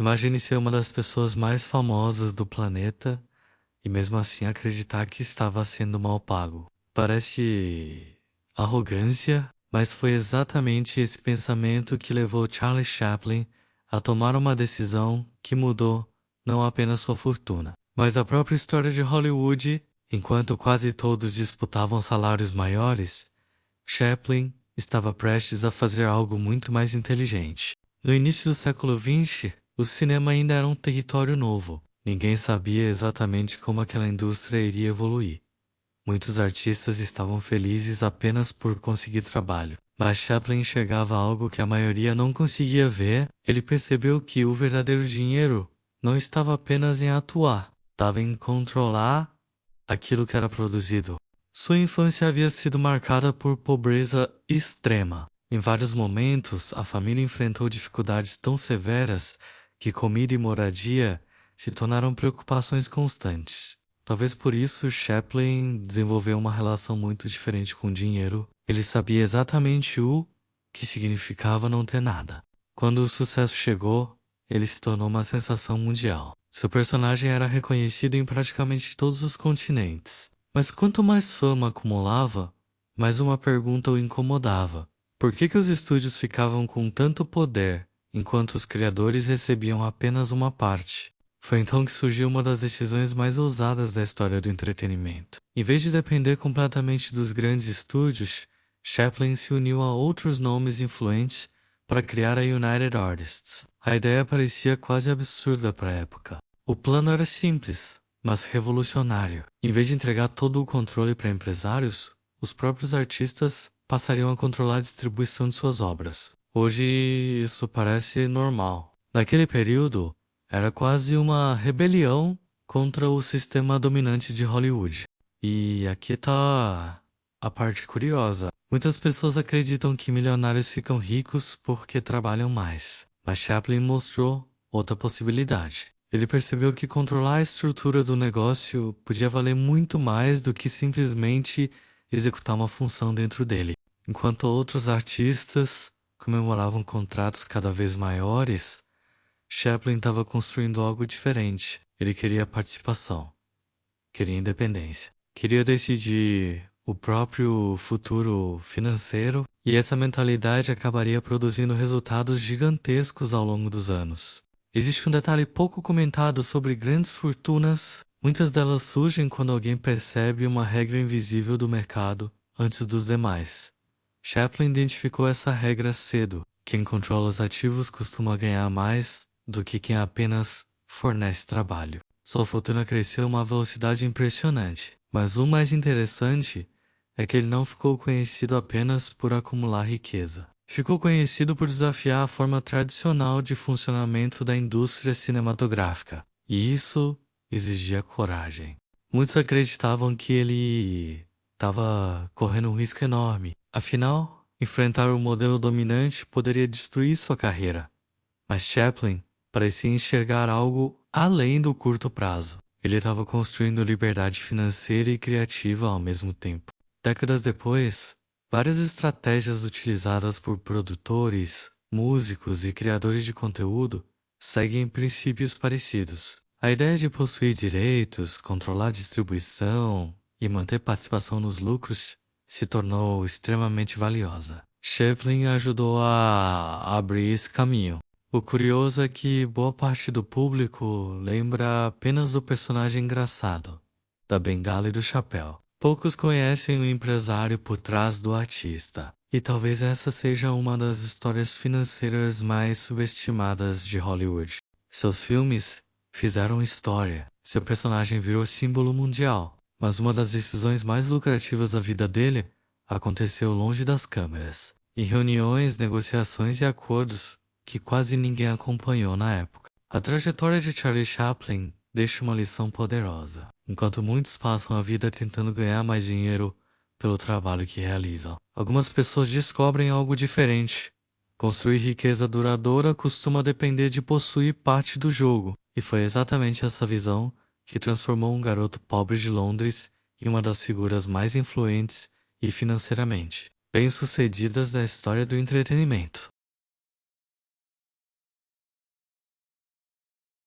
Imagine ser uma das pessoas mais famosas do planeta e mesmo assim acreditar que estava sendo mal pago. Parece arrogância, mas foi exatamente esse pensamento que levou Charlie Chaplin a tomar uma decisão que mudou não apenas sua fortuna, mas a própria história de Hollywood. Enquanto quase todos disputavam salários maiores, Chaplin estava prestes a fazer algo muito mais inteligente. No início do século XX, o cinema ainda era um território novo. Ninguém sabia exatamente como aquela indústria iria evoluir. Muitos artistas estavam felizes apenas por conseguir trabalho. Mas Chaplin enxergava algo que a maioria não conseguia ver. Ele percebeu que o verdadeiro dinheiro não estava apenas em atuar, estava em controlar aquilo que era produzido. Sua infância havia sido marcada por pobreza extrema. Em vários momentos, a família enfrentou dificuldades tão severas que comida e moradia se tornaram preocupações constantes. Talvez por isso Chaplin desenvolveu uma relação muito diferente com o dinheiro. Ele sabia exatamente o que significava não ter nada. Quando o sucesso chegou, ele se tornou uma sensação mundial. Seu personagem era reconhecido em praticamente todos os continentes. Mas quanto mais fama acumulava, mais uma pergunta o incomodava. Por que os estúdios ficavam com tanto poder, enquanto os criadores recebiam apenas uma parte? Foi então que surgiu uma das decisões mais ousadas da história do entretenimento. Em vez de depender completamente dos grandes estúdios, Chaplin se uniu a outros nomes influentes para criar a United Artists. A ideia parecia quase absurda para a época. O plano era simples, mas revolucionário. Em vez de entregar todo o controle para empresários, os próprios artistas passariam a controlar a distribuição de suas obras. Hoje isso parece normal. Naquele período, era quase uma rebelião contra o sistema dominante de Hollywood. E aqui tá a parte curiosa. Muitas pessoas acreditam que milionários ficam ricos porque trabalham mais. Mas Chaplin mostrou outra possibilidade. Ele percebeu que controlar a estrutura do negócio podia valer muito mais do que simplesmente executar uma função dentro dele. Enquanto outros artistas comemoravam contratos cada vez maiores, Chaplin estava construindo algo diferente. Ele queria participação, queria independência, queria decidir o próprio futuro financeiro, e essa mentalidade acabaria produzindo resultados gigantescos ao longo dos anos. Existe um detalhe pouco comentado sobre grandes fortunas. Muitas delas surgem quando alguém percebe uma regra invisível do mercado antes dos demais. Chaplin identificou essa regra cedo. Quem controla os ativos costuma ganhar mais do que quem apenas fornece trabalho. Sua fortuna cresceu a uma velocidade impressionante. Mas o mais interessante é que ele não ficou conhecido apenas por acumular riqueza. Ficou conhecido por desafiar a forma tradicional de funcionamento da indústria cinematográfica. E isso exigia coragem. Muitos acreditavam que ele estava correndo um risco enorme. Afinal, enfrentar o modelo dominante poderia destruir sua carreira. Mas Chaplin parecia enxergar algo além do curto prazo. Ele estava construindo liberdade financeira e criativa ao mesmo tempo. Décadas depois, várias estratégias utilizadas por produtores, músicos e criadores de conteúdo seguem princípios parecidos. A ideia de possuir direitos, controlar a distribuição e manter participação nos lucros se tornou extremamente valiosa. Chaplin ajudou a abrir esse caminho. O curioso é que boa parte do público lembra apenas do personagem engraçado, da bengala e do chapéu. Poucos conhecem o empresário por trás do artista. E talvez essa seja uma das histórias financeiras mais subestimadas de Hollywood. Seus filmes fizeram história. Seu personagem virou símbolo mundial. Mas uma das decisões mais lucrativas da vida dele aconteceu longe das câmeras. Em reuniões, negociações e acordos que quase ninguém acompanhou na época. A trajetória de Charlie Chaplin deixa uma lição poderosa. Enquanto muitos passam a vida tentando ganhar mais dinheiro pelo trabalho que realizam, algumas pessoas descobrem algo diferente. Construir riqueza duradoura costuma depender de possuir parte do jogo. E foi exatamente essa visão que transformou um garoto pobre de Londres em uma das figuras mais influentes e financeiramente bem-sucedidas da história do entretenimento.